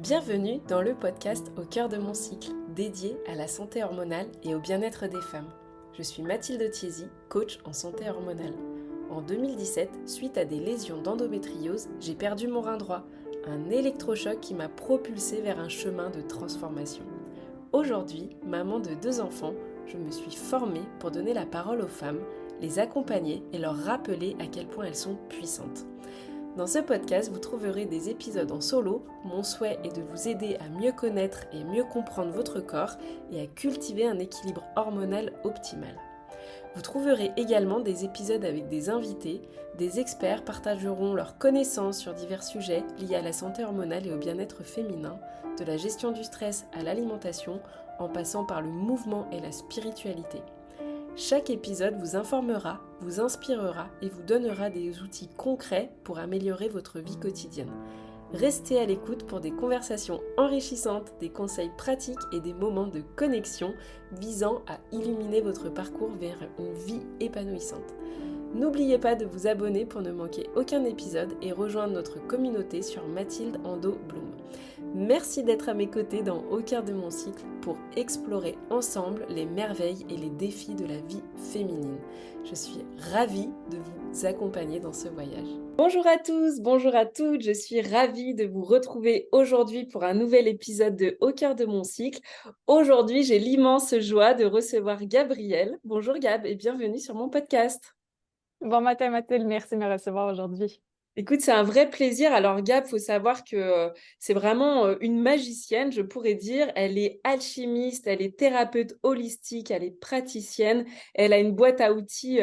Bienvenue dans le podcast Au cœur de mon cycle, dédié à la santé hormonale et au bien-être des femmes. Je suis Mathilde Thiésy, coach en santé hormonale. En 2017, suite à des lésions d'endométriose, j'ai perdu mon rein droit, un électrochoc qui m'a propulsée vers un chemin de transformation. Aujourd'hui, maman de 2 enfants, je me suis formée pour donner la parole aux femmes, les accompagner et leur rappeler à quel point elles sont puissantes. Dans ce podcast, vous trouverez des épisodes en solo. Mon souhait est de vous aider à mieux connaître et mieux comprendre votre corps et à cultiver un équilibre hormonal optimal. Vous trouverez également des épisodes avec des invités. Des experts partageront leurs connaissances sur divers sujets liés à la santé hormonale et au bien-être féminin, de la gestion du stress à l'alimentation, en passant par le mouvement et la spiritualité. Chaque épisode vous informera, vous inspirera et vous donnera des outils concrets pour améliorer votre vie quotidienne. Restez à l'écoute pour des conversations enrichissantes, des conseils pratiques et des moments de connexion visant à illuminer votre parcours vers une vie épanouissante. N'oubliez pas de vous abonner pour ne manquer aucun épisode et rejoindre notre communauté sur Mathilde Ando Bloom. Merci d'être à mes côtés dans Au cœur de mon cycle pour explorer ensemble les merveilles et les défis de la vie féminine. Je suis ravie de vous accompagner dans ce voyage. Bonjour à tous, bonjour à toutes, je suis ravie de vous retrouver aujourd'hui pour un nouvel épisode de Au cœur de mon cycle. Aujourd'hui, j'ai l'immense joie de recevoir Gabrielle. Bonjour Gab et bienvenue sur mon podcast. Bon matin, Mathilde. Merci de me recevoir aujourd'hui. Écoute, c'est un vrai plaisir. Alors Gab, faut savoir que c'est vraiment une magicienne, je pourrais dire. Elle est alchimiste, elle est thérapeute holistique, elle est praticienne. Elle a une boîte à outils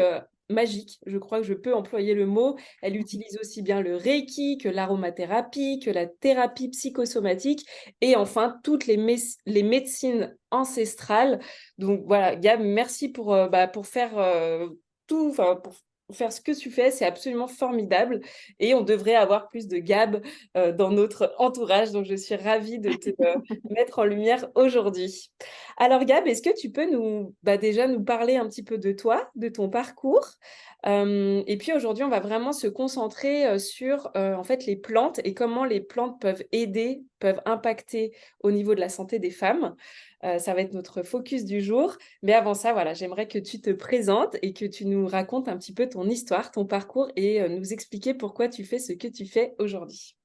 magique, je crois que je peux employer le mot. Elle utilise aussi bien le Reiki que l'aromathérapie, que la thérapie psychosomatique et enfin toutes les médecines ancestrales. Donc voilà, Gab, merci pour faire tout, enfin pour faire ce que tu fais, c'est absolument formidable et on devrait avoir plus de Gab dans notre entourage. Donc, je suis ravie de te mettre en lumière aujourd'hui. Alors, Gab, est-ce que tu peux déjà nous parler un petit peu de toi, de ton parcours? Et puis aujourd'hui, on va vraiment se concentrer sur en fait les plantes et comment les plantes peuvent aider, peuvent impacter au niveau de la santé des femmes. Ça va être notre focus du jour. Mais avant ça, voilà, j'aimerais que tu te présentes et que tu nous racontes un petit peu ton histoire, ton parcours et nous expliquer pourquoi tu fais ce que tu fais aujourd'hui.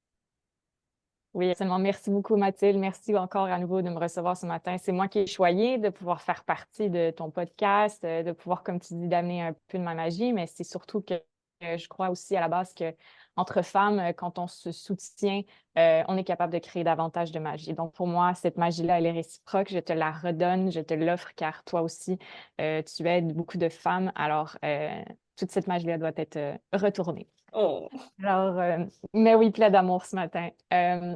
Oui, absolument. Merci beaucoup, Mathilde. Merci encore à nouveau de me recevoir ce matin. C'est moi qui ai choisi de pouvoir faire partie de ton podcast, de pouvoir, comme tu dis, d'amener un peu de ma magie, mais c'est surtout que je crois aussi à la base que entre femmes, quand on se soutient, on est capable de créer davantage de magie. Donc, pour moi, cette magie-là, elle est réciproque. Je te la redonne, je te l'offre, car toi aussi, tu aides beaucoup de femmes. Alors, toute cette magie-là doit être retournée. Oh. Alors, mais oui, plein d'amour ce matin.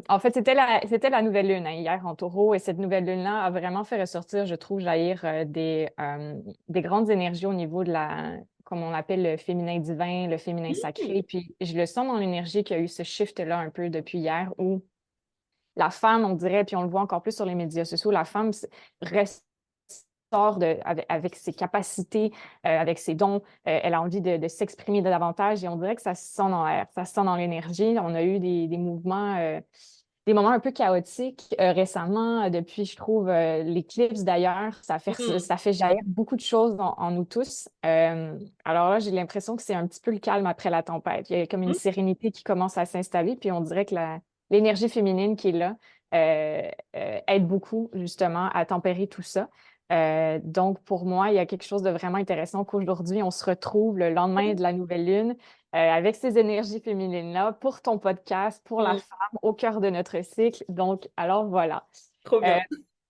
En fait, c'était la nouvelle lune, hein, hier en taureau, et cette nouvelle lune-là a vraiment fait ressortir, je trouve, jaillir des grandes énergies au niveau de comme on appelle le féminin divin, le féminin sacré. Puis je le sens dans l'énergie qu'il y a eu ce shift-là un peu depuis hier où la femme, on dirait, puis on le voit encore plus sur les médias sociaux, la femme reste avec ses capacités, avec ses dons, elle a envie de s'exprimer davantage et on dirait que ça se sent dans l'air, ça se sent dans l'énergie. On a eu des mouvements, des moments un peu chaotiques récemment, depuis, je trouve, l'éclipse d'ailleurs, Mm. ça fait jaillir beaucoup de choses en nous tous. Alors là, j'ai l'impression que c'est un petit peu le calme après la tempête. Il y a comme une Mm. sérénité qui commence à s'installer, puis on dirait que l'énergie féminine qui est là aide beaucoup justement à tempérer tout ça. Donc, pour moi, il y a quelque chose de vraiment intéressant qu'aujourd'hui, on se retrouve le lendemain de la nouvelle lune avec ces énergies féminines-là pour ton podcast, pour la Mm. femme, au cœur de notre cycle. Donc, alors voilà. Trop Euh, bien.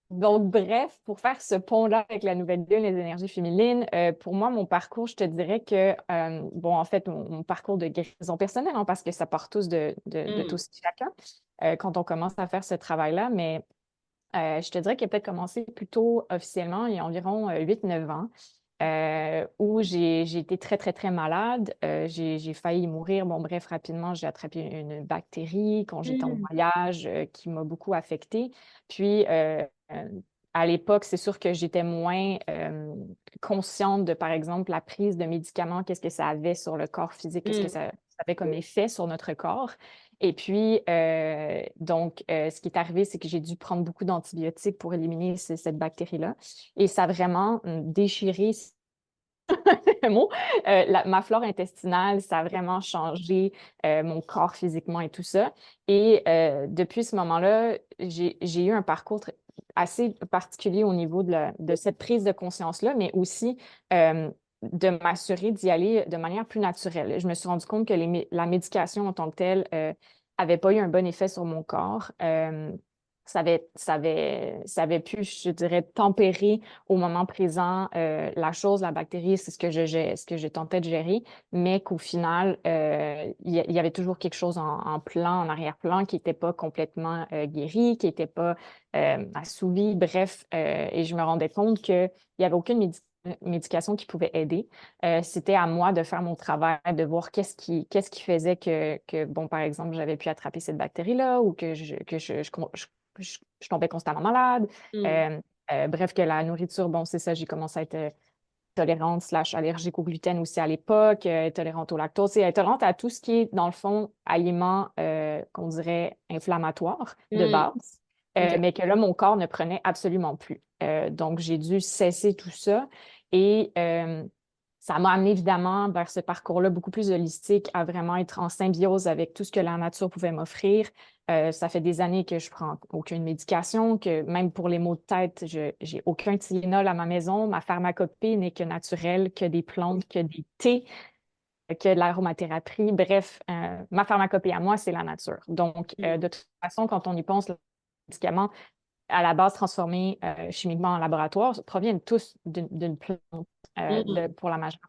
donc, bref, pour faire ce pont-là avec la nouvelle lune, les énergies féminines, pour moi, mon parcours, je te dirais que, bon, en fait, mon parcours de guérison personnelle, hein, parce que ça part tous de Mm. tous chacun quand on commence à faire ce travail-là, mais je te dirais qu'il a peut-être commencé plutôt officiellement il y a environ 8-9 ans, où j'ai été très, très, très malade. J'ai failli mourir. Bon, bref, rapidement, j'ai attrapé une bactérie quand j'étais en Mm. voyage qui m'a beaucoup affectée. Puis, à l'époque, c'est sûr que j'étais moins consciente de, par exemple, la prise de médicaments, qu'est-ce que ça avait sur le corps physique, qu'est-ce que Mm. ça avait comme effet sur notre corps. Et puis, ce qui est arrivé, c'est que j'ai dû prendre beaucoup d'antibiotiques pour éliminer cette bactérie-là. Et ça a vraiment déchiré le mot, ma flore intestinale, ça a vraiment changé mon corps physiquement et tout ça. Et depuis ce moment-là, j'ai eu un parcours assez particulier au niveau de cette prise de conscience-là, mais aussi euh, de m'assurer d'y aller de manière plus naturelle. Je me suis rendu compte que la médication en tant que telle avait pas eu un bon effet sur mon corps. Ça avait pu, je dirais, tempérer au moment présent la bactérie, c'est ce que je tentais de gérer, mais qu'au final, il y avait toujours quelque chose en plan, en arrière-plan, qui n'était pas complètement guéri, qui n'était pas assouvi, bref, et je me rendais compte qu'il n'y avait aucune médication qui pouvait aider. C'était à moi de faire mon travail, de voir qu'est-ce qui faisait que, bon, par exemple, j'avais pu attraper cette bactérie-là ou que je tombais constamment malade. Mm. Bref, que la nourriture, bon, c'est ça, j'ai commencé à être tolérante slash allergique au gluten aussi à l'époque, tolérante au lactose, et tolérante à tout ce qui est, dans le fond, aliments qu'on dirait inflammatoires de Mm. base, Ok. mais que là, mon corps ne prenait absolument plus. Donc, j'ai dû cesser tout ça et ça m'a amené évidemment vers ce parcours-là beaucoup plus holistique, à vraiment être en symbiose avec tout ce que la nature pouvait m'offrir. Ça fait des années que je prends aucune médication, que même pour les maux de tête, je j'ai aucun Tylenol à ma maison. Ma pharmacopée n'est que naturelle, que des plantes, que des thés, que de l'aromathérapie. Bref, ma pharmacopée à moi, c'est la nature. Donc, Mm. de toute façon, quand on y pense, les médicaments à la base transformés chimiquement en laboratoire proviennent tous d'une plante Mm. pour la majeure.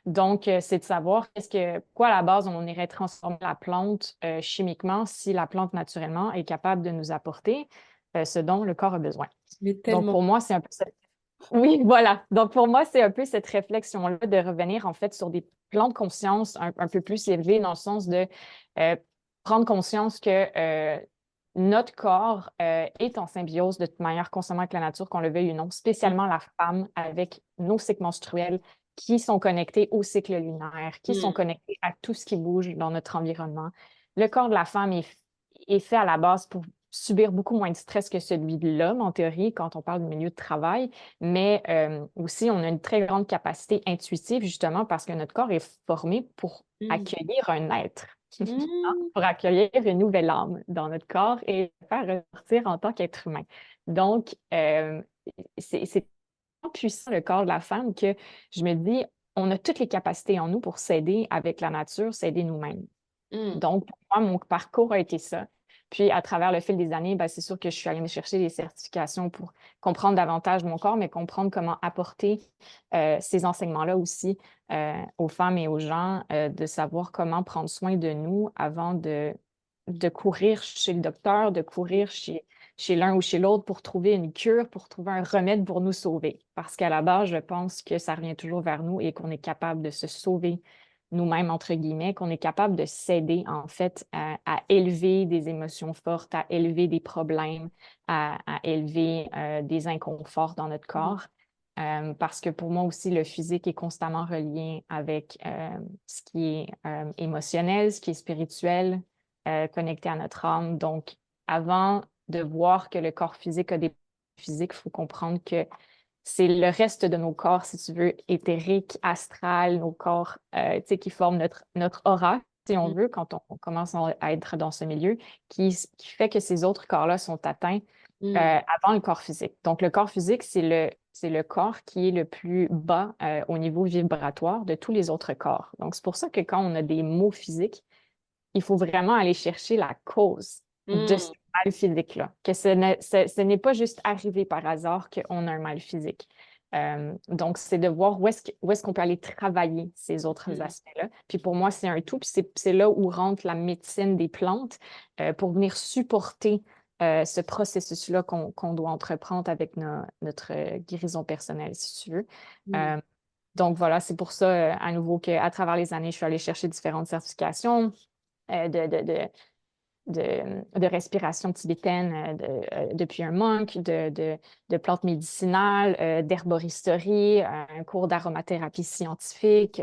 Donc, c'est de savoir pourquoi à la base on irait transformer la plante chimiquement si la plante naturellement est capable de nous apporter ce dont le corps a besoin. Mais Donc, tellement. pour moi, c'est un peu Oui, voilà. Donc, pour moi, c'est un peu cette réflexion-là de revenir en fait sur des plans de conscience un peu plus élevés dans le sens de euh, prendre conscience que notre corps est en symbiose de toute manière constamment avec la nature, qu'on le veuille ou non, Mm. spécialement la femme avec nos cycles menstruels qui sont connectés au cycle lunaire, qui sont Mm. connectés à tout ce qui bouge dans notre environnement. Le corps de la femme est fait à la base pour subir beaucoup moins de stress que celui de l'homme, en théorie, quand on parle du milieu de travail, mais aussi on a une très grande capacité intuitive, justement, parce que notre corps est formé pour Mm. accueillir un être, Mm. pour accueillir une nouvelle âme dans notre corps et le faire ressortir en tant qu'être humain. Donc, c'est tellement puissant le corps de la femme que je me dis, on a toutes les capacités en nous pour s'aider avec la nature, s'aider nous-mêmes. Mm. Donc, pour moi, mon parcours a été ça. Puis, à travers le fil des années, ben, c'est sûr que je suis allée me chercher des certifications pour comprendre davantage mon corps, mais comprendre comment apporter ces enseignements-là aussi aux femmes et aux gens, de savoir comment prendre soin de nous avant de courir chez le docteur, de courir chez l'un ou chez l'autre pour trouver une cure, pour trouver un remède pour nous sauver. Parce qu'à la base, je pense que ça revient toujours vers nous et qu'on est capable de se sauver nous-mêmes, entre guillemets, qu'on est capable de s'aider, en fait, à élever des émotions fortes, à élever des problèmes, à élever des inconforts dans notre Mm. corps. Parce que pour moi aussi, le physique est constamment relié avec ce qui est émotionnel, ce qui est spirituel, connecté à notre âme. Donc, avant de voir que le corps physique a des physiques, il faut comprendre que c'est le reste de nos corps, si tu veux, éthériques, astral, nos corps, tu sais, qui forment notre aura, si on Mm. veut, quand on commence à être dans ce milieu, qui fait que ces autres corps-là sont atteints Mm. avant le corps physique. Donc, le corps physique, c'est le corps qui est le plus bas au niveau vibratoire de tous les autres corps. Donc, c'est pour ça que quand on a des maux physiques, il faut vraiment aller chercher la cause de ce Mm. mal physique-là. Que ce n'est pas juste arrivé par hasard qu'on a un mal physique. Donc, c'est de voir où est-ce qu'on peut aller travailler ces autres Mm. aspects-là. Puis pour moi, c'est un tout. Puis c'est là où rentre la médecine des plantes pour venir supporter ce processus-là qu'on doit entreprendre avec notre guérison personnelle, si tu veux. Mm. Euh, donc voilà, c'est pour ça, à nouveau, qu'à travers les années, je suis allée chercher différentes certifications, euh, de, de, de, de respiration tibétaine depuis un monk, de plantes médicinales, d'herboristerie, un cours d'aromathérapie scientifique,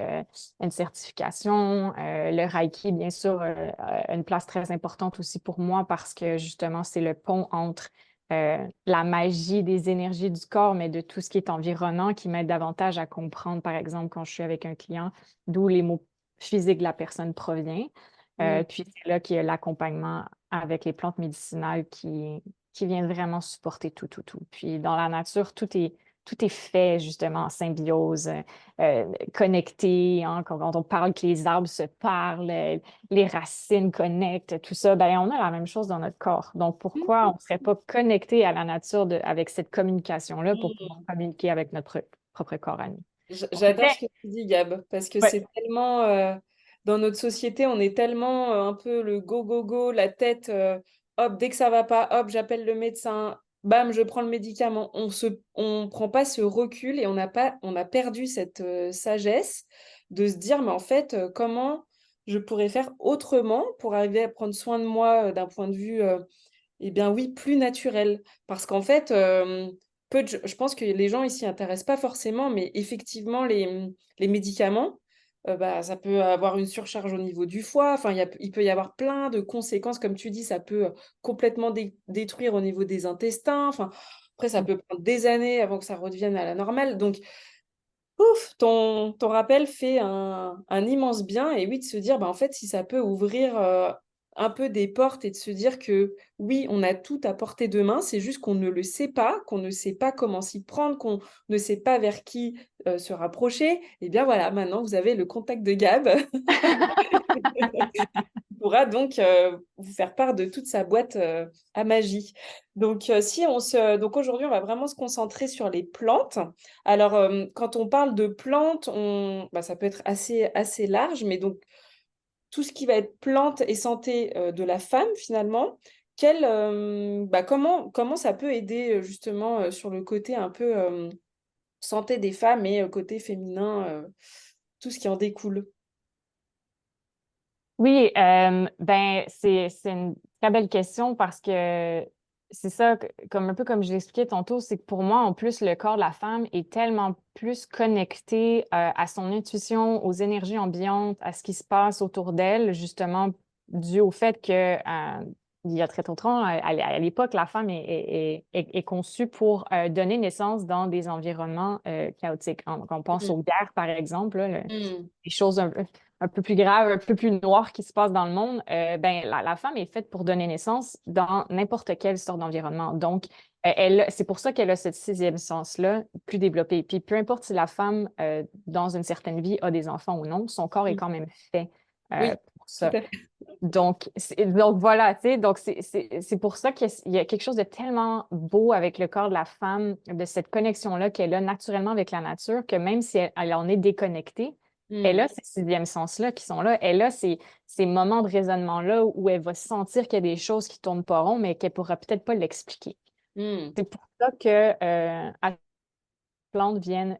une certification. Le Reiki, bien sûr, a une place très importante aussi pour moi parce que justement, c'est le pont entre la magie des énergies du corps, mais de tout ce qui est environnant qui m'aide davantage à comprendre, par exemple, quand je suis avec un client, d'où les mots physiques de la personne proviennent. Mm. Puis c'est là qu'il y a l'accompagnement avec les plantes médicinales qui viennent vraiment supporter tout, tout, tout. Puis dans la nature, tout est fait justement en symbiose, connecté. Hein, quand on parle que les arbres se parlent, les racines connectent, tout ça, ben, on a la même chose dans notre corps. Donc pourquoi on ne serait pas connecté à la nature avec cette communication-là pour pouvoir Mm. communiquer avec notre propre corps à nous? Donc, J'adore ce que tu dis, Gab, parce que ouais. c'est tellement, dans notre société, on est tellement un peu le go, go, go, la tête, hop, dès que ça va pas, hop, j'appelle le médecin, bam, je prends le médicament. On prend pas ce recul et on a perdu cette sagesse de se dire, mais en fait, comment je pourrais faire autrement pour arriver à prendre soin de moi d'un point de vue eh bien oui, plus naturel. Parce qu'en fait, je pense que les gens ici s'y intéressent pas forcément, mais effectivement, les médicaments, bah, ça peut avoir une surcharge au niveau du foie. Enfin, il peut y avoir plein de conséquences. Comme tu dis, ça peut complètement détruire au niveau des intestins. Enfin, après, ça peut prendre des années avant que ça redevienne à la normale. Donc, ouf, ton rappel fait un immense bien. Et oui, de se dire, bah, en fait, si ça peut ouvrir un peu des portes et de se dire que oui, on a tout à portée de main, c'est juste qu'on ne le sait pas, qu'on ne sait pas comment s'y prendre, qu'on ne sait pas vers qui se rapprocher. Et bien voilà, maintenant, vous avez le contact de Gab. Pourra donc vous faire part de toute sa boîte à magie. Donc, donc aujourd'hui, on va vraiment se concentrer sur les plantes. Alors, quand on parle de plantes, bah, ça peut être assez large, mais donc tout ce qui va être plantes et santé de la femme, finalement, bah, comment ça peut aider justement sur le côté un peu santé des femmes et côté féminin, tout ce qui en découle. Oui, ben c'est une très belle question parce que c'est ça, comme un peu comme je l'expliquais tantôt, c'est que pour moi, en plus, le corps de la femme est tellement plus connecté à son intuition, aux énergies ambiantes, à ce qui se passe autour d'elle, justement, dû au fait que il y a très longtemps, à l'époque, la femme est conçue pour donner naissance dans des environnements chaotiques. Quand on pense Mm. aux guerres, par exemple, là, Mm. des choses un peu plus grave, un peu plus noir qui se passe dans le monde, ben, la femme est faite pour donner naissance dans n'importe quelle sorte d'environnement. Donc, c'est pour ça qu'elle a cette sixième sens-là plus développée. Puis, peu importe si la femme, dans une certaine vie, a des enfants ou non, son corps est Mm. quand même fait Oui, pour tout ça. à fait. Donc voilà, tu sais, donc c'est pour ça qu'il y a quelque chose de tellement beau avec le corps de la femme, de cette connexion-là qu'elle a naturellement avec la nature, que même si elle en est déconnectée, elle Mm. a ces sixième sens-là qui sont là. Elle a ces moments de raisonnement-là où elle va sentir qu'il y a des choses qui tournent pas rond, mais qu'elle pourra peut-être pas l'expliquer. Mm. C'est pour ça que les plantes viennent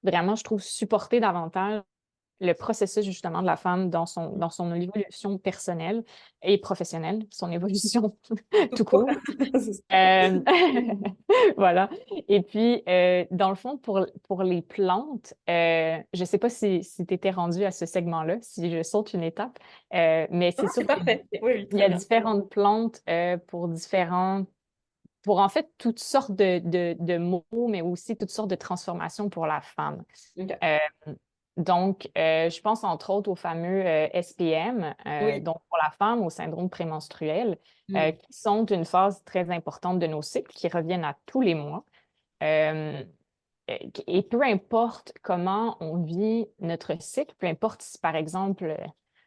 vraiment, je trouve, supporter davantage le processus justement de la femme dans son évolution personnelle et professionnelle, son évolution Tout tout court. court. C'est ça. Euh, voilà. Et puis, dans le fond, pour les plantes, je ne sais pas si tu étais rendu à ce segment-là, si je saute une étape, mais Non, c'est c'est sûr qu'il parfait. Oui, oui, y très a bien. différentes plantes pour en fait toutes sortes de maux, mais aussi toutes sortes de transformations pour la femme. Ok. Euh, donc, je pense entre autres au fameux SPM, Oui. donc pour la femme, au syndrome prémenstruel, Mm. qui sont une phase très importante de nos cycles, qui reviennent à tous les mois. Euh, et peu importe comment on vit notre cycle, peu importe si par exemple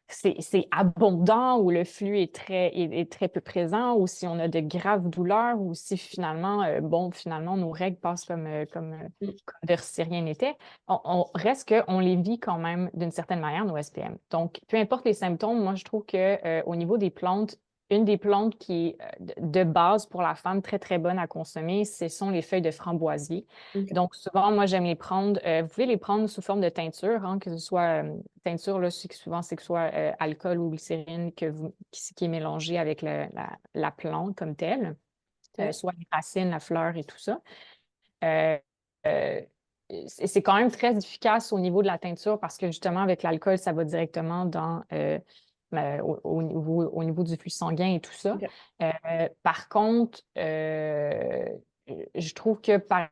c'est abondant ou le flux est très peu présent ou si on a de graves douleurs ou si finalement, finalement nos règles passent Mm. comme de si rien n'était, on reste qu'on les vit quand même d'une certaine manière, nos SPM. Donc, peu importe les symptômes, moi je trouve que au niveau des plantes, une des plantes qui est de base pour la femme très, très bonne à consommer, ce sont les feuilles de framboisier. Ok. Donc, souvent, moi, j'aime les prendre. Vous pouvez les prendre sous forme de teinture, hein, que ce soit teinture, là, souvent, c'est que ce soit alcool ou glycérine qui est mélangé avec la plante comme telle, Ok. soit les racines, la fleur et tout ça. Euh, euh, c'est quand même très efficace au niveau de la teinture parce que justement, avec l'alcool, ça va directement au niveau du flux sanguin et tout ça. Ok. Par contre, je trouve que par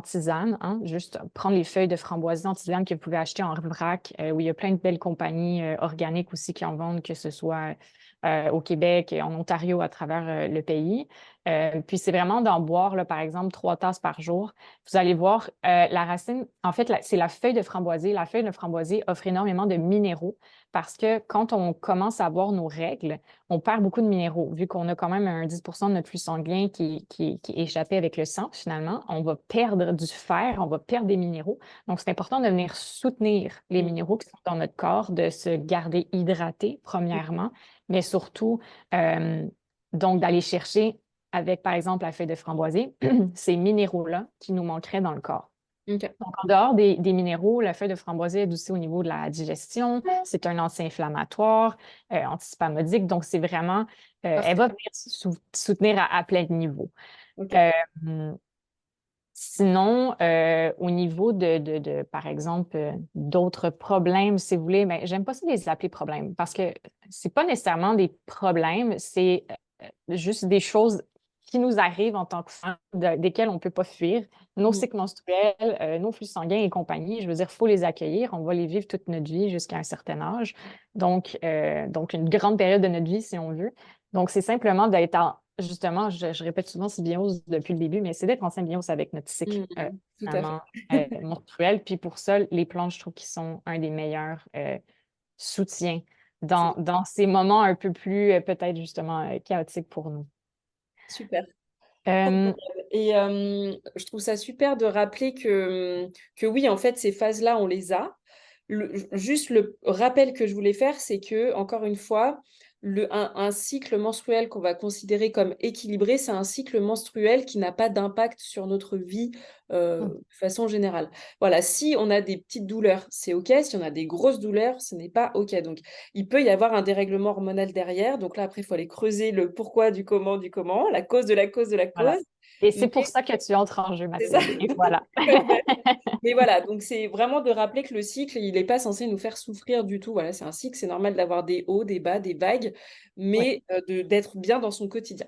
tisane, hein, juste prendre les feuilles de framboisie en tisane que vous pouvez acheter en vrac, où il y a plein de belles compagnies organiques aussi qui en vendent, que ce soit au Québec et en Ontario à travers le pays. Puis c'est vraiment d'en boire, là, par exemple, 3 tasses par jour. Vous allez voir, la racine, en fait, c'est la feuille de framboisier. La feuille de framboisier offre énormément de minéraux parce que quand on commence à avoir nos règles, on perd beaucoup de minéraux. Vu qu'on a quand même un 10 de notre flux sanguin qui est échappé avec le sang, finalement, on va perdre du fer, on va perdre des minéraux. Donc, c'est important de venir soutenir les Mm. minéraux qui sont dans notre corps, de se garder hydraté, premièrement, mais surtout, euh, donc, d'aller chercher avec, par exemple, la feuille de framboisier, ces minéraux-là qui nous manqueraient dans le corps. Ok. Donc, en dehors des minéraux, la feuille de framboisier aide aussi au niveau de la digestion. C'est un anti-inflammatoire, antispasmodique. Donc, c'est vraiment, elle Parfait. va venir soutenir à plein de niveaux. Ok. Euh, Sinon, au niveau par exemple, d'autres problèmes, si vous voulez, mais j'aime pas ça les appeler problèmes parce que c'est pas nécessairement des problèmes, c'est juste des choses qui nous arrivent en tant que femmes, desquelles on peut pas fuir. Nos Mm. cycles menstruels, nos flux sanguins et compagnie, je veux dire, il faut les accueillir. On va les vivre toute notre vie jusqu'à un certain âge. Donc une grande période de notre vie, si on veut. Donc, c'est simplement d'être justement, je répète souvent symbiose depuis le début, mais c'est d'être en symbiose avec notre cycle Mm. Tout à fait. finalement menstruel. Puis pour ça, les plantes, je trouve qu'ils sont un des meilleurs soutiens C'est dans ces moments un peu plus peut-être justement chaotiques pour nous. super. Euh, Et je trouve ça super de rappeler que oui, en fait, ces phases-là, on les a. Juste le rappel que je voulais faire, c'est que, encore une fois, un cycle menstruel qu'on va considérer comme équilibré, c'est un cycle menstruel qui n'a pas d'impact sur notre vie de façon générale. Voilà, si on a des petites douleurs, c'est OK. Si on a des grosses douleurs, ce n'est pas OK. Donc, il peut y avoir un dérèglement hormonal derrière. Donc là, après, il faut aller creuser le pourquoi du comment, la cause de la cause de la voilà. cause. Et c'est Mais pour ça que tu entres en jeu, c'est ça, Mathilde. Et voilà. tout à fait. Mais voilà, donc c'est vraiment de rappeler que le cycle, il n'est pas censé nous faire souffrir du tout. Voilà, c'est un cycle, c'est normal d'avoir des hauts, des bas, des vagues, Oui. mais d'être bien dans son quotidien.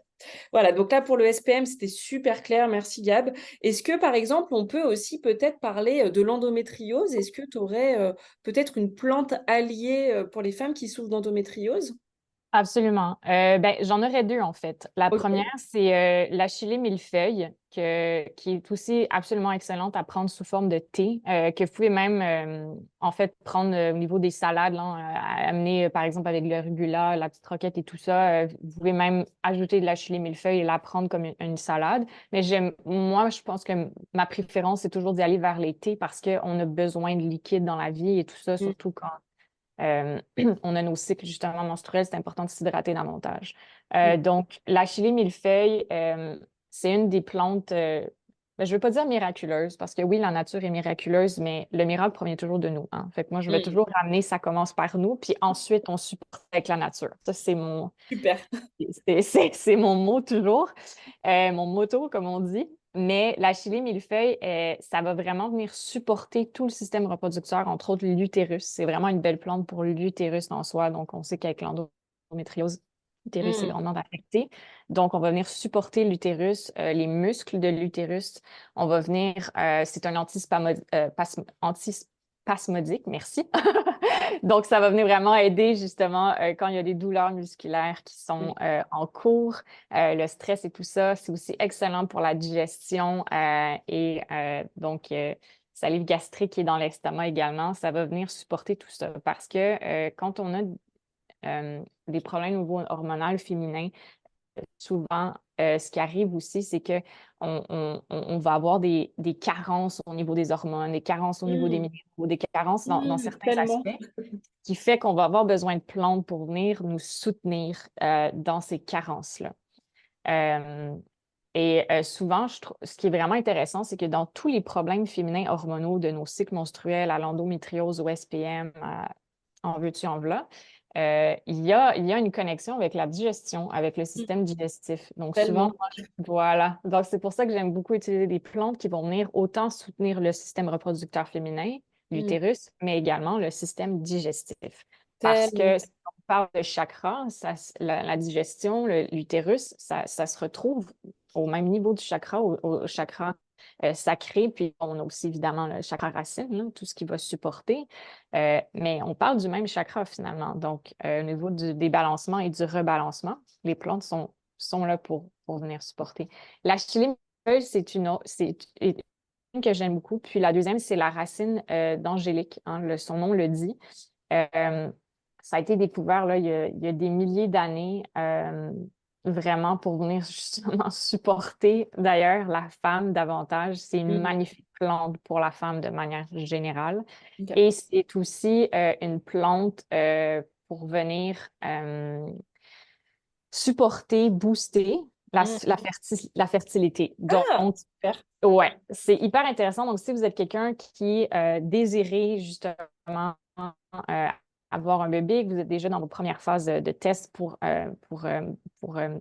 Voilà, donc là pour le SPM, c'était super clair. Merci Gab. Est-ce que par exemple, on peut aussi peut-être parler de l'endométriose? Est-ce que tu aurais peut-être une plante alliée pour les femmes qui souffrent d'endométriose? Absolument. Ben, j'en aurais deux, en fait. La Ok. première, c'est la chili millefeuille, qui est aussi absolument excellente à prendre sous forme de thé, que vous pouvez même, en fait, prendre au niveau des salades, là, amener, par exemple, avec le rugula, la petite roquette et tout ça. Vous pouvez même ajouter de la chili millefeuille et la prendre comme une salade. Mais moi, je pense que ma préférence, c'est toujours d'y aller vers les thés parce qu'on a besoin de liquide dans la vie et tout ça, Mm. surtout quand euh, on a nos cycles justement menstruels, c'est important de s'hydrater davantage. Mm. Donc, la chili millefeuille, c'est une des plantes, ben, je ne veux pas dire miraculeuse, parce que oui, la nature est miraculeuse, mais le miracle provient toujours de nous, hein. Fait que moi, je vais Mm. toujours ramener, ça commence par nous, puis ensuite, on supporte avec la nature. Ça, Super. c'est mon mot toujours, mon motto, comme on dit. Mais la chili millefeuille, ça va vraiment venir supporter tout le système reproducteur, entre autres l'utérus. C'est vraiment une belle plante pour l'utérus en soi. Donc, on sait qu'avec l'endométriose, l'utérus est Mm. grandement affecté. Donc, on va venir supporter l'utérus, les muscles de l'utérus. On va venir, c'est un antispasmodique, merci. Donc, ça va venir vraiment aider justement quand il y a des douleurs musculaires qui sont Mm. en cours, le stress et tout ça. C'est aussi excellent pour la digestion et donc salive gastrique qui est dans l'estomac également. Ça va venir supporter tout ça parce que quand on a des problèmes au niveau hormonal féminin, souvent, ce qui arrive aussi, c'est que on va avoir des carences au niveau des hormones, des carences au niveau des Mm. minéraux, des carences dans certains Tellement. aspects, qui fait qu'on va avoir besoin de plantes pour venir nous soutenir dans ces carences-là. Euh, Souvent, ce qui est vraiment intéressant, c'est que dans tous les problèmes féminins hormonaux de nos cycles menstruels, à l'endométriose, au SPM, en veux-tu, en voilà, il y a une connexion avec la digestion, avec le système digestif. Donc, souvent, Tellement. voilà. Donc, c'est pour ça que j'aime beaucoup utiliser des plantes qui vont venir autant soutenir le système reproducteur féminin, Mm. l'utérus, mais également le système digestif. Parce Tellement. que si on parle de chakra, la digestion, l'utérus, ça se retrouve au même niveau du chakra, au chakra sacré, puis on a aussi évidemment le chakra racine, là, tout ce qui va supporter. Mais on parle du même chakra finalement. Donc, au niveau des balancements et du rebalancement, les plantes sont là pour venir supporter. La millefeuille, c'est une que j'aime beaucoup. Puis la deuxième, c'est la racine d'angélique, hein, son nom le dit. Euh, Ça a été découvert là, il y a des milliers d'années, vraiment pour venir justement supporter d'ailleurs la femme davantage. C'est une Mm. magnifique plante pour la femme de manière générale. Ok. Et c'est aussi une plante pour venir supporter, booster Mm. la fertilité. Donc, Ah, super. ouais, c'est hyper intéressant. Donc, si vous êtes quelqu'un qui désirait justement euh, avoir un bébé, que vous êtes déjà dans vos premières phases de test pour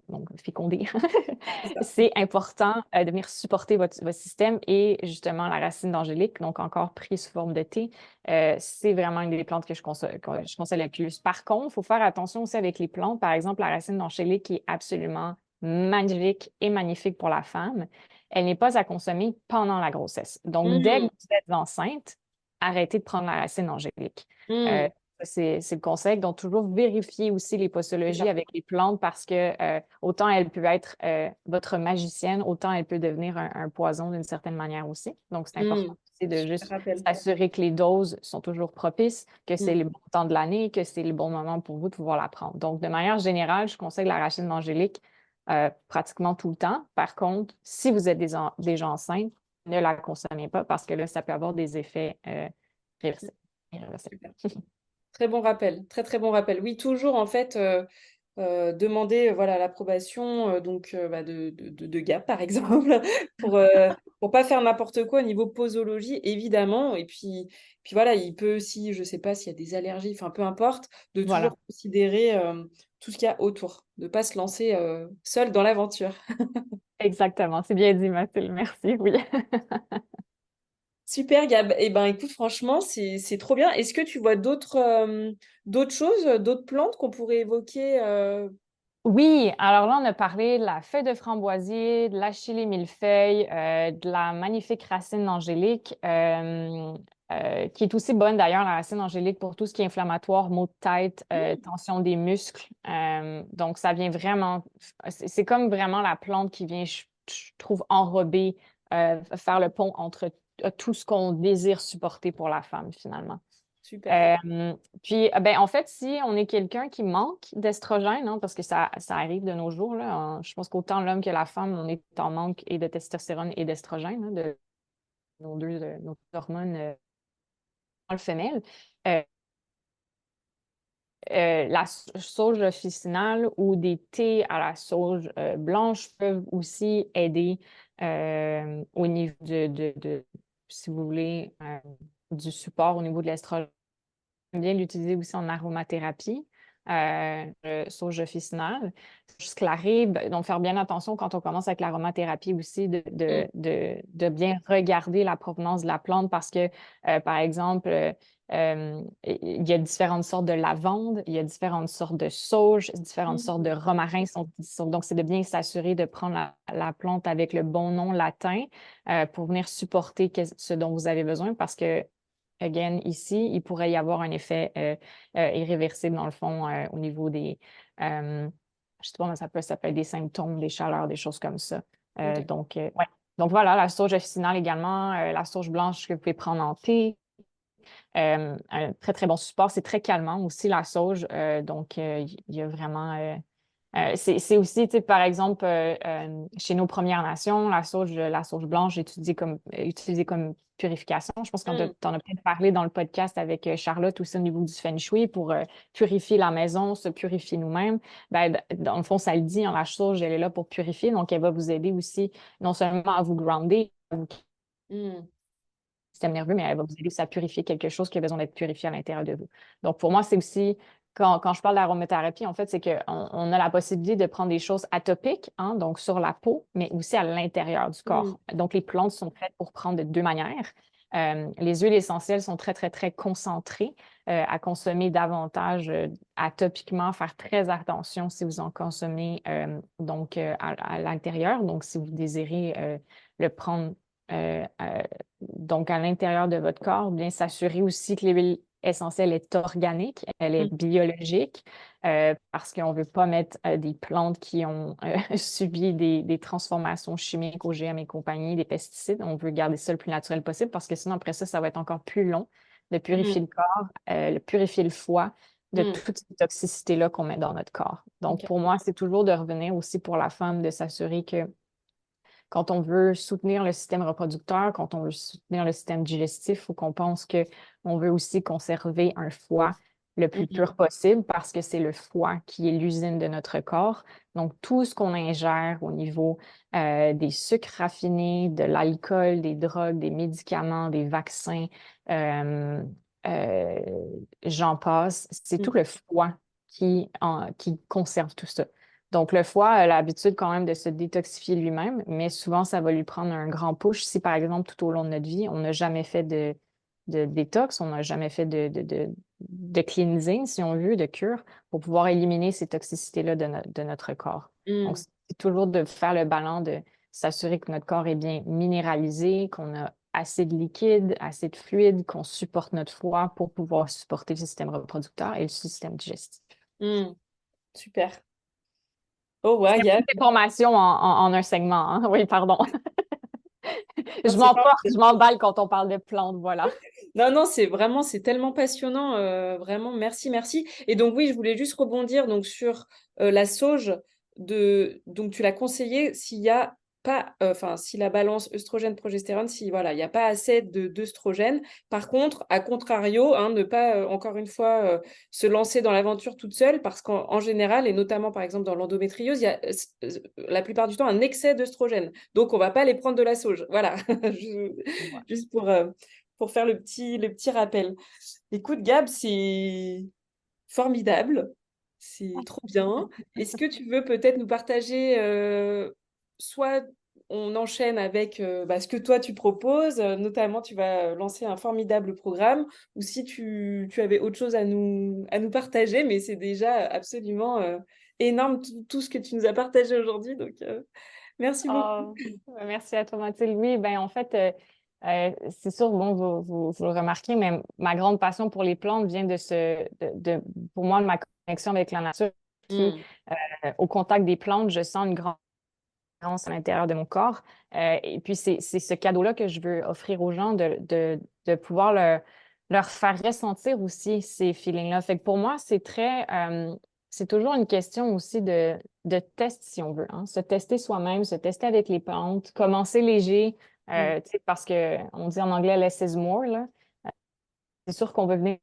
donc, féconder, C'est ça. c'est important de venir supporter votre système et justement la racine d'angélique, donc encore prise sous forme de thé, c'est vraiment une des plantes que je conseille le plus. Par contre, il faut faire attention aussi avec les plantes. Par exemple, la racine d'angélique qui est absolument magique et magnifique pour la femme, elle n'est pas à consommer pendant la grossesse. Donc, dès que Mm. vous êtes enceinte, arrêtez de prendre la racine angélique. Euh, Mm. c'est le conseil. Donc, toujours vérifier aussi les C'est posologies ça. avec les plantes parce que autant elle peut être votre magicienne, autant elle peut devenir un poison d'une certaine manière aussi. Donc, c'est important Mm. aussi de Super juste rappel. s'assurer que les doses sont toujours propices, que c'est Mm. le bon temps de l'année, que c'est le bon moment pour vous de pouvoir la prendre. Donc, de manière générale, je conseille la racine d'angélique pratiquement tout le temps. Par contre, si vous êtes déjà enceinte, ne la consommez pas parce que là, ça peut avoir des effets réversibles. Irréversibles. Super. Très bon rappel. Très, très bon rappel. Oui, toujours en fait. Demander voilà l'approbation bah, de Gap par exemple pour pas faire n'importe quoi au niveau posologie évidemment et puis voilà il peut aussi je sais pas s'il y a des allergies enfin peu importe de toujours Voilà, considérer tout ce qu'il y a autour de pas se lancer seul dans l'aventure. exactement. C'est bien dit, Mathilde. Merci. Oui. Super Gab, et ben écoute franchement c'est trop bien. Est-ce que tu vois d'autres choses, d'autres plantes qu'on pourrait évoquer Oui, alors là, on a parlé de la feuille de framboisier, de l'achillée millefeuille, de la magnifique racine angélique, qui est aussi bonne d'ailleurs, la racine angélique, pour tout ce qui est inflammatoire, maux de tête, tension des muscles. Donc, ça vient vraiment, c'est comme vraiment la plante qui vient, je trouve, enrober, faire le pont entre tout ce qu'on désire supporter pour la femme, finalement. Super. Euh, Puis, ben, en fait, si on est quelqu'un qui manque d'estrogène, hein, parce que ça arrive de nos jours, là, je pense qu'autant l'homme que la femme, on est en manque et de testostérone et d'estrogène, hein, de nos hormones mâles femelles. Euh, la sauge officinale ou des thés à la sauge blanche peuvent aussi aider au niveau si vous voulez, du support au niveau de l'estrogène. Bien l'utiliser aussi en aromathérapie, sauge officinale. Ce qu'il arrive, donc faire bien attention quand on commence avec l'aromathérapie aussi, Mm. de bien regarder la provenance de la plante parce que, par exemple, il y a différentes sortes de lavande, il y a différentes sortes de sauge, différentes sortes de Mm. romarin. Donc, c'est de bien s'assurer de prendre la plante avec le bon nom latin pour venir supporter ce dont vous avez besoin parce que again, ici, il pourrait y avoir un effet irréversible, dans le fond, au niveau euh, je sais pas, mais ça peut être des symptômes, des chaleurs, des choses comme ça. Ok. Ouais. Donc voilà, la sauge officinale également, la sauge blanche que vous pouvez prendre en thé. Un très, très bon support. C'est très calmant aussi, la sauge. Donc, il y a vraiment C'est aussi, tu sais, par exemple, chez nos Premières Nations, la sauge blanche est utilisée comme purification. Je pense qu'on Mm. t'en as peut-être parlé dans le podcast avec Charlotte aussi au niveau du Feng Shui pour purifier la maison, se purifier nous-mêmes. Ben, dans le fond, ça le dit, hein, la sauge, elle est là pour purifier, donc elle va vous aider aussi non seulement à vous grounder, à vous Mm. système nerveux, mais elle va vous aider aussi à purifier quelque chose qui a besoin d'être purifié à l'intérieur de vous. Donc, pour moi, c'est aussi, quand je parle d'aromathérapie, en fait, c'est qu'on on a la possibilité de prendre des choses atopiques, hein, donc sur la peau, mais aussi à l'intérieur du Mm. corps. Donc, les plantes sont faites pour prendre de deux manières. Les huiles essentielles sont très, très, très concentrées à consommer davantage atopiquement, faire très attention si vous en consommez à l'intérieur. Donc, si vous désirez le prendre euh, euh, donc à l'intérieur de votre corps, bien s'assurer aussi que l'huile essentielle est organique, elle est Mm. biologique, parce qu'on ne veut pas mettre des plantes qui ont subi des transformations chimiques, OGM et compagnie, des pesticides. On veut garder ça le plus naturel possible parce que sinon, après ça, ça va être encore plus long de purifier Mm. le corps, de purifier le foie de Mm. toute cette toxicité-là qu'on met dans notre corps. Donc, Ok. pour moi, c'est toujours de revenir aussi pour la femme, de s'assurer que quand on veut soutenir le système reproducteur, quand on veut soutenir le système digestif, il faut qu'on pense qu'on veut aussi conserver un foie le plus Mm. pur possible parce que c'est le foie qui est l'usine de notre corps. Donc, tout ce qu'on ingère au niveau des sucres raffinés, de l'alcool, des drogues, des médicaments, des vaccins, euh, euh, j'en passe, c'est tout Mm. le foie qui conserve tout ça. Donc, le foie a l'habitude quand même de se détoxifier lui-même, mais souvent, ça va lui prendre un grand push si, par exemple, tout au long de notre vie, on n'a jamais fait de détox, on n'a jamais fait de cleansing, si on veut, de cure, pour pouvoir éliminer ces toxicités-là de notre corps. Donc, Mm. c'est toujours de faire le balance, de s'assurer que notre corps est bien minéralisé, qu'on a assez de liquide, assez de fluide, qu'on supporte notre foie pour pouvoir supporter le système reproducteur et le système digestif. Mm. Super. Oh, C'est ouais, Gab. beaucoup d'informations en un segment, hein. Oui, pardon. Non, Je c'est m'emporte, je formidable. m'emballe quand on parle de plantes, voilà. Non, non, c'est tellement passionnant, vraiment, merci, merci. Et donc oui, je voulais juste rebondir donc sur la sauge donc tu l'as conseillé s'il y a pas, enfin si la balance œstrogène-progestérone, si voilà, il n'y a pas assez d'œstrogène. Par contre, à contrario, hein, ne pas encore une fois se lancer dans l'aventure toute seule, parce qu'en général, et notamment par exemple dans l'endométriose, il y a la plupart du temps un excès d'œstrogène. Donc on va pas les prendre de la sauge. Voilà, Ouais. juste pour faire le petit rappel. Écoute, Gab, c'est formidable. C'est trop bien. Est-ce que tu veux peut-être nous partager, soit on enchaîne avec ce que toi tu proposes, notamment tu vas lancer un formidable programme, ou si tu avais autre chose à nous partager, mais c'est déjà absolument énorme tout ce que tu nous as partagé aujourd'hui. Donc, merci beaucoup. Ah, merci à toi, Mathilde. Oui, ben en fait, c'est sûr, bon, vous le remarquez, mais ma grande passion pour les plantes vient pour moi, de ma connexion avec la nature, qui, Mm. au contact des plantes, je sens une grande différence à l'intérieur de mon corps. Et puis, c'est ce cadeau-là que je veux offrir aux gens, de pouvoir leur faire ressentir aussi ces feelings-là. Fait que pour moi, c'est toujours une question aussi de test, si on veut, hein. Se tester soi-même, se tester avec les plantes, commencer léger, Mm. tu sais, parce qu'on dit en anglais less is more, là. C'est sûr qu'on veut venir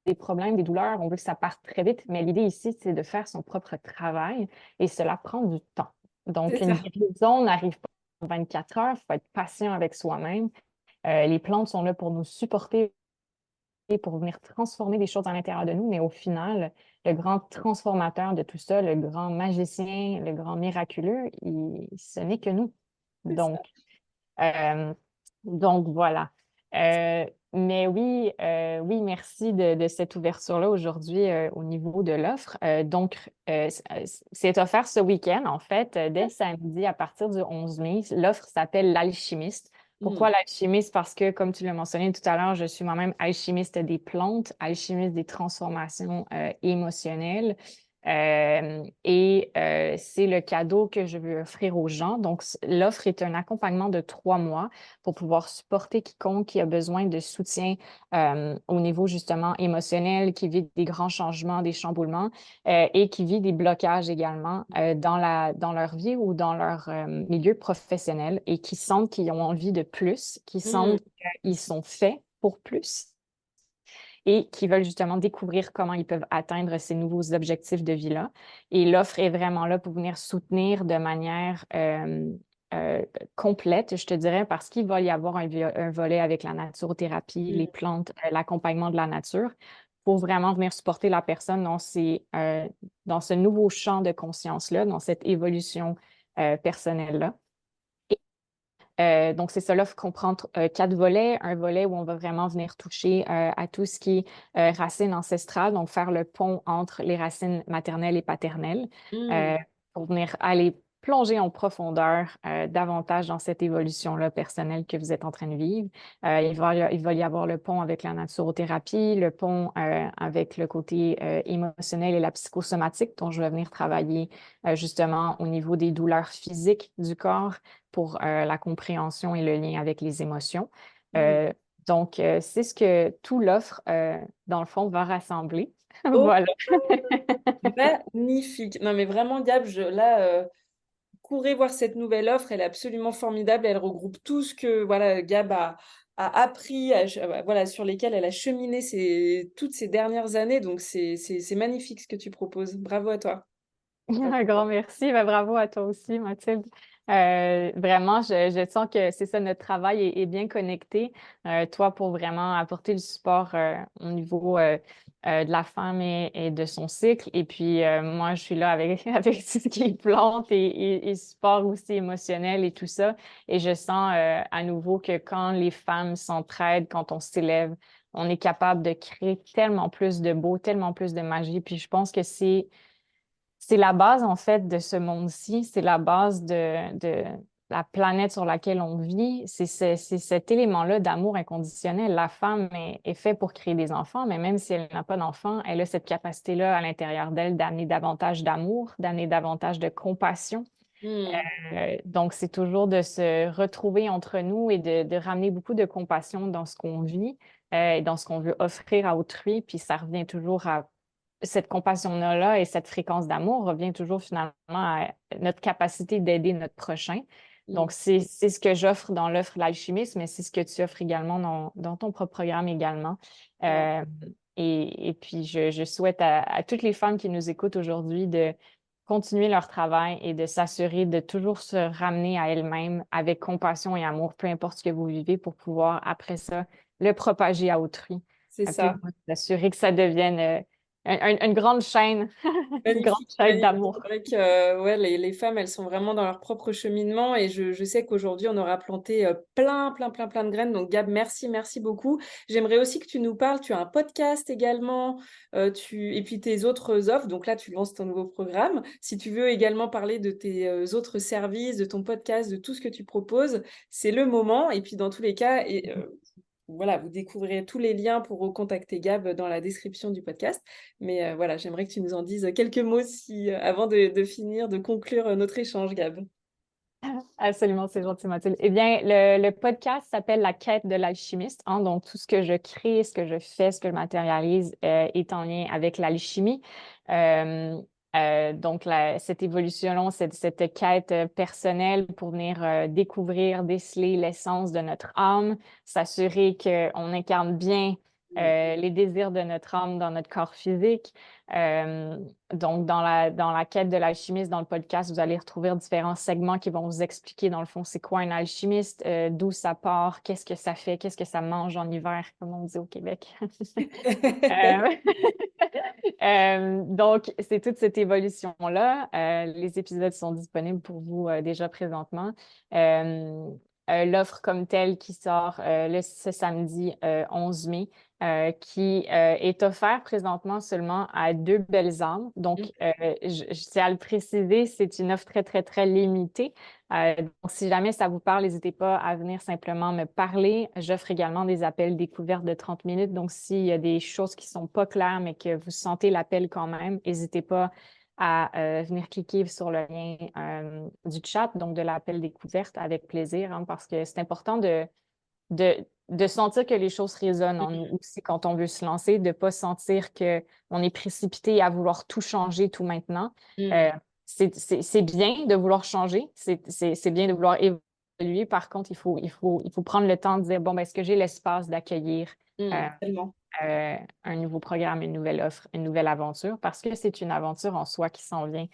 des problèmes, des douleurs, on veut que ça parte très vite, mais l'idée ici, c'est de faire son propre travail et cela prend du temps. Donc, C'est une ça. guérison n'arrive pas en 24 heures, il faut être patient avec soi-même. Les plantes sont là pour nous supporter et pour venir transformer des choses à l'intérieur de nous, mais au final, le grand transformateur de tout ça, le grand magicien, le grand miraculeux, ce n'est que nous. C'est ça. Donc, euh, donc voilà. Mais oui, oui, merci de cette ouverture-là aujourd'hui au niveau de l'offre. C'est offert ce week-end, en fait, dès samedi à partir du 11 mai. L'offre s'appelle l'alchimiste. Mm. Pourquoi l'alchimiste? Parce que, comme tu l'as mentionné tout à l'heure, je suis moi-même alchimiste des plantes, alchimiste des transformations émotionnelles. C'est le cadeau que je veux offrir aux gens. Donc, l'offre est un accompagnement de 3 mois pour pouvoir supporter quiconque qui a besoin de soutien au niveau justement émotionnel, qui vit des grands changements, des chamboulements et qui vit des blocages également dans leur vie ou dans leur milieu professionnel et qui sentent qu'ils ont envie de plus, qui Hmm. sentent qu'ils sont faits pour plus et qui veulent justement découvrir comment ils peuvent atteindre ces nouveaux objectifs de vie-là. Et l'offre est vraiment là pour venir soutenir de manière euh, complète, je te dirais, parce qu'il va y avoir un volet avec la naturothérapie, les plantes, l'accompagnement de la nature, pour vraiment venir supporter la personne dans ce nouveau champ de conscience-là, dans cette évolution personnelle-là. Donc, c'est ça, l'offre comprend 4 volets. Un volet où on va vraiment venir toucher à tout ce qui est racines ancestrales, donc faire le pont entre les racines maternelles et paternelles Hmm. euh, pour venir aller plonger en profondeur davantage dans cette évolution-là personnelle que vous êtes en train de vivre. Il va y avoir le pont avec la naturothérapie, le pont avec le côté émotionnel et la psychosomatique dont je vais venir travailler justement au niveau des douleurs physiques du corps pour la compréhension et le lien avec les émotions. Hmm. C'est ce que tout l'offre, dans le fond, va rassembler. Oh, Voilà. magnifique. Non, mais vraiment, Gab, courez voir cette nouvelle offre. Elle est absolument formidable. Elle regroupe tout ce que voilà, Gab a appris, voilà, sur lesquels elle a cheminé toutes ces dernières années. Donc, c'est magnifique ce que tu proposes. Bravo à toi. Un grand merci. Ben, bravo à toi aussi, Mathilde. Vraiment, je sens que c'est ça, notre travail est bien connecté. Toi, pour vraiment apporter le support au niveau de la femme et de son cycle. Et puis, moi, je suis là avec, avec tout ce qui est plante et support aussi émotionnel et tout ça. Et je sens à nouveau que quand les femmes s'entraident, quand on s'élève, on est capable de créer tellement plus de beau, tellement plus de magie. Puis, je pense que c'est la base, en fait, de ce monde-ci. C'est la base de la planète sur laquelle on vit. C'est cet élément-là d'amour inconditionnel. La femme est faite pour créer des enfants, mais même si elle n'a pas d'enfants, elle a cette capacité-là à l'intérieur d'elle d'amener davantage d'amour, d'amener davantage de compassion. Hmm. Donc, c'est toujours de se retrouver entre nous et de ramener beaucoup de compassion dans ce qu'on vit et dans ce qu'on veut offrir à autrui. Puis ça revient toujours à cette compassion-là et cette fréquence d'amour revient toujours finalement à notre capacité d'aider notre prochain. Hmm. Donc, c'est ce que j'offre dans l'offre L'Alchimiste, mais c'est ce que tu offres également dans ton propre programme également. Ouais. Euh, et puis, je souhaite à toutes les femmes qui nous écoutent aujourd'hui de continuer leur travail et de s'assurer de toujours se ramener à elles-mêmes avec compassion et amour, peu importe ce que vous vivez, pour pouvoir, après ça, le propager à autrui. C'est Puis ça. s'assurer que ça devienne une grande chaîne, une grande Magnifique, chaîne magnifique. d'amour. C'est vrai que ouais, les femmes, elles sont vraiment dans leur propre cheminement et je sais qu'aujourd'hui, on aura planté plein de graines. Donc, Gab, merci, merci beaucoup. J'aimerais aussi que tu nous parles. Tu as un podcast également et puis tes autres offres. Donc là, tu lances ton nouveau programme. Si tu veux également parler de tes autres services, de ton podcast, de tout ce que tu proposes, c'est le moment. Et puis, dans tous les cas, voilà, vous découvrirez tous les liens pour recontacter Gab dans la description du podcast. Mais voilà, j'aimerais que tu nous en dises quelques mots avant de finir, de conclure notre échange, Gab. Absolument, c'est gentil, Mathilde. Eh bien, le podcast s'appelle La quête de l'alchimiste, hein. Donc, tout ce que je crée, ce que je fais, ce que je matérialise est en lien avec l'alchimie. Euh, donc, cette évolution, cette quête personnelle pour venir découvrir, déceler l'essence de notre âme, s'assurer qu'on incarne bien les désirs de notre âme dans notre corps physique. Euh, donc, dans la quête de l'alchimiste, dans le podcast, vous allez retrouver différents segments qui vont vous expliquer, dans le fond, c'est quoi un alchimiste, d'où ça part, qu'est-ce que ça fait, qu'est-ce que ça mange en hiver, comme on dit au Québec. Euh, donc, c'est toute cette évolution-là. Les épisodes sont disponibles pour vous déjà présentement. Euh, l'offre comme telle qui sort ce samedi 11 mai, qui est offerte présentement seulement à 2 belles âmes. Donc, je tiens à le préciser, c'est une offre très, très, très limitée. Donc, si jamais ça vous parle, n'hésitez pas à venir simplement me parler. J'offre également des appels découvertes de 30 minutes. Donc, s'il y a des choses qui sont pas claires, mais que vous sentez l'appel quand même, n'hésitez pas à venir cliquer sur le lien du chat, donc de l'appel découverte, avec plaisir, hein, parce que c'est important de sentir que les choses résonnent en nous aussi quand on veut se lancer, de ne pas sentir qu'on est précipité à vouloir tout changer tout maintenant. C'est bien de vouloir changer, c'est bien de vouloir évoluer. Par contre, il faut prendre le temps de dire, bon, ben, est-ce que j'ai l'espace d'accueillir Tellement. un nouveau programme, une nouvelle offre, une nouvelle aventure, parce que c'est une aventure en soi qui s'en vient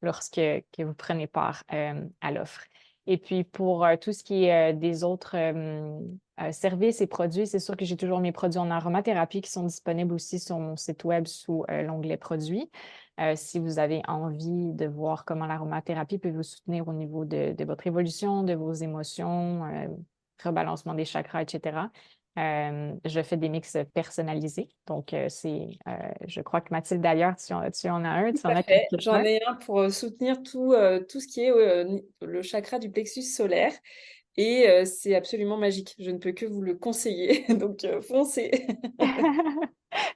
lorsque que vous prenez part à l'offre. Et puis, pour tout ce qui est des autres services et produits, c'est sûr que j'ai toujours mes produits en aromathérapie qui sont disponibles aussi sur mon site web sous l'onglet produits. Si vous avez envie de voir comment l'aromathérapie peut vous soutenir au niveau de votre évolution, de vos émotions, rebalancement des chakras, etc. Je fais des mix personnalisés. Donc, je crois que Mathilde, d'ailleurs, tu en as un, tu en as Fait. quelques-uns. J'en ai un pour soutenir tout ce qui est le chakra du plexus solaire. Et c'est absolument magique. Je ne peux que vous le conseiller. Donc, foncez.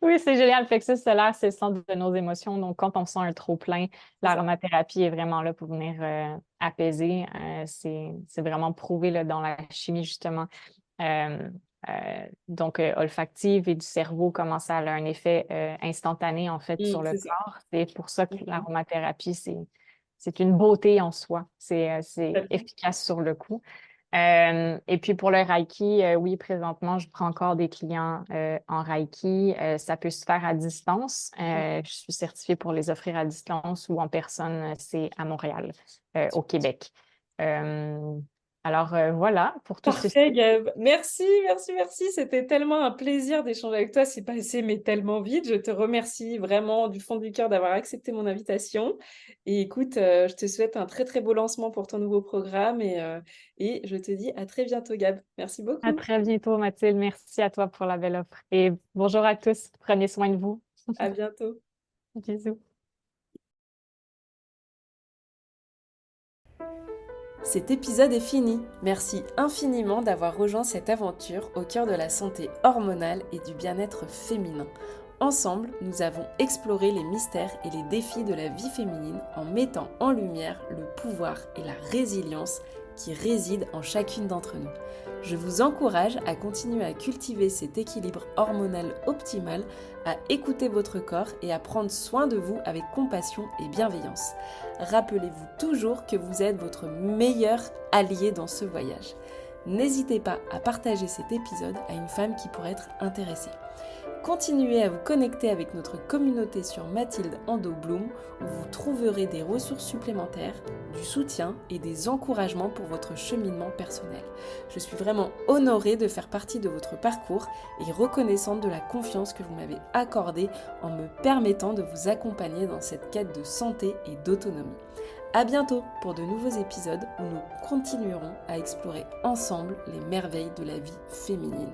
Oui, c'est génial. Le plexus solaire, c'est le centre de nos émotions. Donc, quand on sent un trop-plein, C'est ça. l'aromathérapie est vraiment là pour venir apaiser. C'est vraiment prouvé là, dans la chimie, justement. Euh, donc, olfactive et du cerveau, comment ça a un effet instantané, en fait, sur le C'est ça. corps. C'est pour ça que l'aromathérapie, c'est une beauté en soi. C'est Complètement. efficace sur le coup. Et puis pour le Reiki, oui, présentement, je prends encore des clients en Reiki. Ça peut se faire à distance. Je suis certifiée pour les offrir à distance ou en personne, c'est à Montréal, au Québec. Euh, alors voilà, pour tout ceci. Parfait, Gab. Merci, merci, merci. C'était tellement un plaisir d'échanger avec toi. C'est passé, mais tellement vite. Je te remercie vraiment du fond du cœur d'avoir accepté mon invitation. Et écoute, je te souhaite un très, très beau lancement pour ton nouveau programme. Et je te dis à très bientôt, Gab. Merci À beaucoup. très bientôt, Mathilde. Merci à toi pour la belle offre. Et bonjour à tous. Prenez soin de vous. À bientôt. Bisous. Cet épisode est fini. Merci infiniment d'avoir rejoint cette aventure au cœur de la santé hormonale et du bien-être féminin. Ensemble, nous avons exploré les mystères et les défis de la vie féminine en mettant en lumière le pouvoir et la résilience qui résident en chacune d'entre nous. Je vous encourage à continuer à cultiver cet équilibre hormonal optimal, à écouter votre corps et à prendre soin de vous avec compassion et bienveillance. Rappelez-vous toujours que vous êtes votre meilleur allié dans ce voyage. N'hésitez pas à partager cet épisode à une femme qui pourrait être intéressée. Continuez à vous connecter avec notre communauté sur Mathilde Ando Bloom où vous trouverez des ressources supplémentaires, du soutien et des encouragements pour votre cheminement personnel. Je suis vraiment honorée de faire partie de votre parcours et reconnaissante de la confiance que vous m'avez accordée en me permettant de vous accompagner dans cette quête de santé et d'autonomie. À bientôt pour de nouveaux épisodes où nous continuerons à explorer ensemble les merveilles de la vie féminine.